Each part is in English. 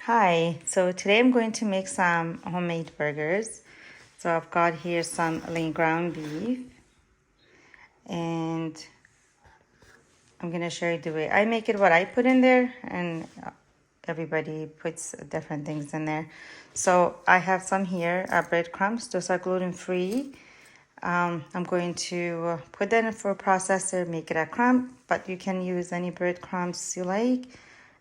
Hi, so today I'm going to make some homemade burgers. So I've got here some lean ground beef and I'm going to show you the way I make it, what I put in there, and everybody puts different things in there. So I have some here, breadcrumbs. Those are gluten-free. I'm going to put that in for a processor, make it a crumb, but you can use any breadcrumbs you like.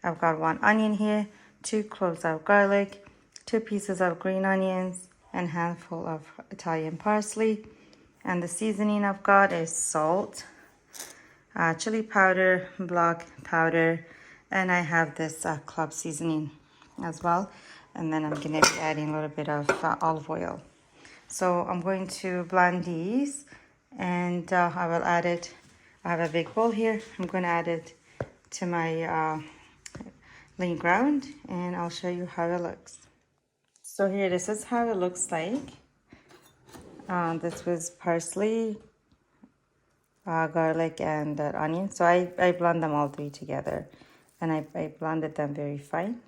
I've got 1 onion here, 2 cloves of garlic, 2 pieces of green onions, and a handful of Italian parsley. And the seasoning I've got is salt, chili powder, black powder, and I have this club seasoning as well. And then I'm going to be adding a little bit of olive oil. So I'm going to blend these and I will add it. I have a big bowl here. I'm going to add it to my lean ground and I'll show you how it looks. So here, this is how it looks like. This was parsley, garlic, and onion. So I blend them all three together and I blended them very fine.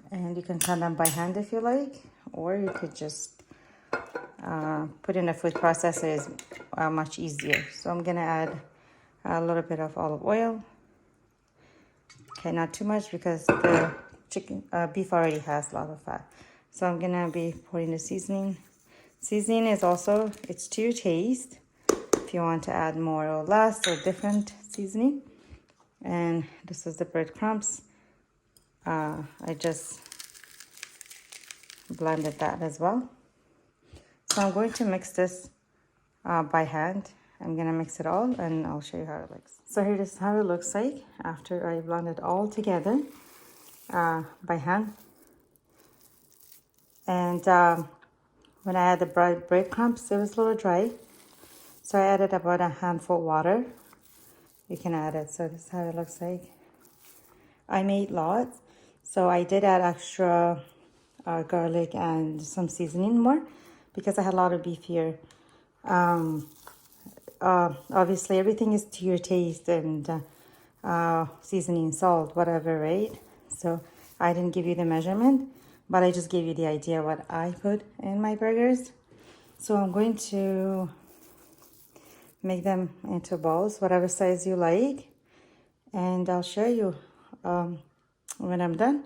And you can cut them by hand if you like, or you could just put in a food processor is much easier. So I'm gonna add a little bit of olive oil. Okay, not too much because the beef already has a lot of fat. So I'm gonna be pouring the seasoning. Seasoning is also, it's to your taste. If you want to add more or less or different seasoning. And this is the breadcrumbs. I just blended that as well. So I'm going to mix this by hand. I'm gonna mix it all and I'll show you how it looks. So here is how it looks like after I blend it all together by hand. And when I add the breadcrumbs, it was a little dry. So I added about a handful of water. You can add it. So this is how it looks like. I made lots. So I did add extra garlic and some seasoning more because I had a lot of beef here. Obviously everything is to your taste and seasoning, salt, whatever, right? So I didn't give you the measurement, but I just gave you the idea what I put in my burgers. So I'm going to make them into balls, whatever size you like, and I'll show you when I'm done.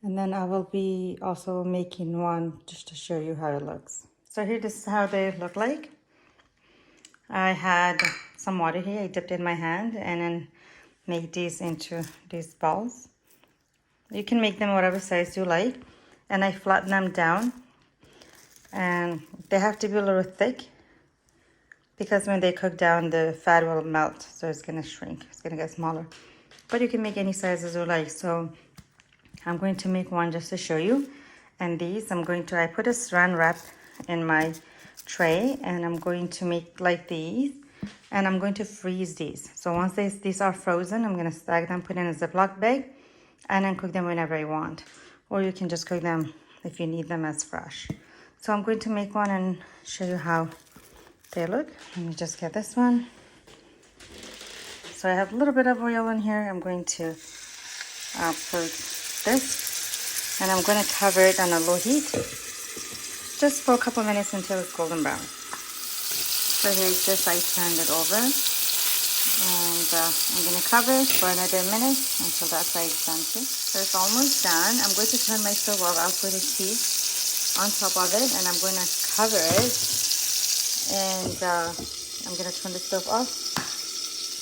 And then I will be also making one just to show you how it looks. So here, this is how they look like. I had some water here, I dipped in my hand and then make these into these balls. You can make them whatever size you like. And I flatten them down. And they have to be a little thick because when they cook down, the fat will melt. So it's gonna shrink, it's gonna get smaller. But you can make any sizes you like. So I'm going to make one just to show you. And these, I put a saran wrap in my tray and I'm going to make like these and I'm going to freeze these. So once these are frozen, I'm going to stack them, put in a Ziploc bag and then cook them whenever I want. Or you can just cook them if you need them as fresh. So I'm going to make one and show you how they look. Let me just get this one. So I have a little bit of oil in here. I'm going to put this and I'm going to cover it on a low heat just for a couple minutes until it's golden brown. So here's this, I turned it over and I'm going to cover it for another minute until that side is done too. So it's almost done. I'm going to turn my stove off. I'll put a cheese on top of it and I'm going to cover it and I'm going to turn the stove off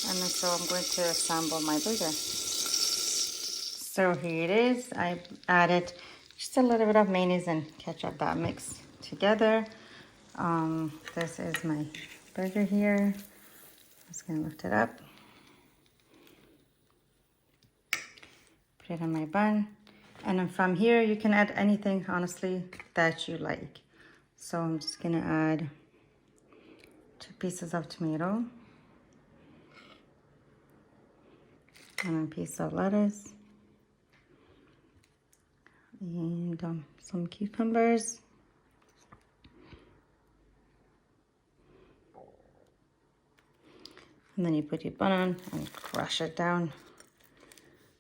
and then so I'm going to assemble my burger. So here it is. I added just a little bit of mayonnaise and ketchup that mixed together. This is my burger here. I'm just gonna lift it up. Put it on my bun. And then from here, you can add anything, honestly, that you like. So I'm just gonna add 2 pieces of tomato. And a piece of lettuce. And some cucumbers. And then you put your bun on and crush it down.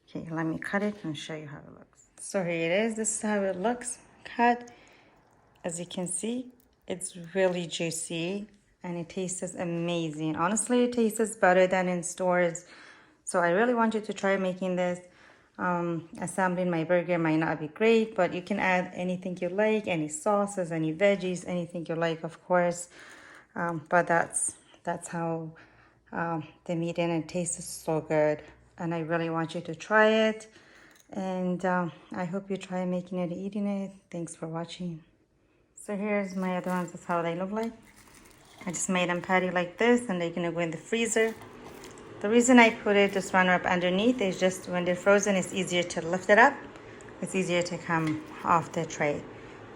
Okay, let me cut it and show you how it looks. So here it is. This is how it looks cut. As you can see, it's really juicy and it tastes amazing. Honestly, it tastes better than in stores. So I really want you to try making this. Assembling my burger might not be great, but you can add anything you like, any sauces, any veggies, anything you like, of course. But that's how the meat in it tastes so good. And I really want you to try it. And I hope you try making it and eating it. Thanks for watching. So here's my other ones. That's how they look like. I just made them patty like this, and they're gonna go in the freezer. The reason I put it just runner up underneath is just when they're frozen, it's easier to lift it up. It's easier to come off the tray.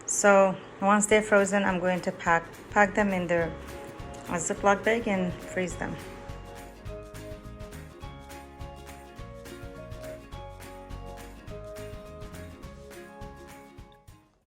So once they're frozen, I'm going to pack them in their Ziploc bag and freeze them.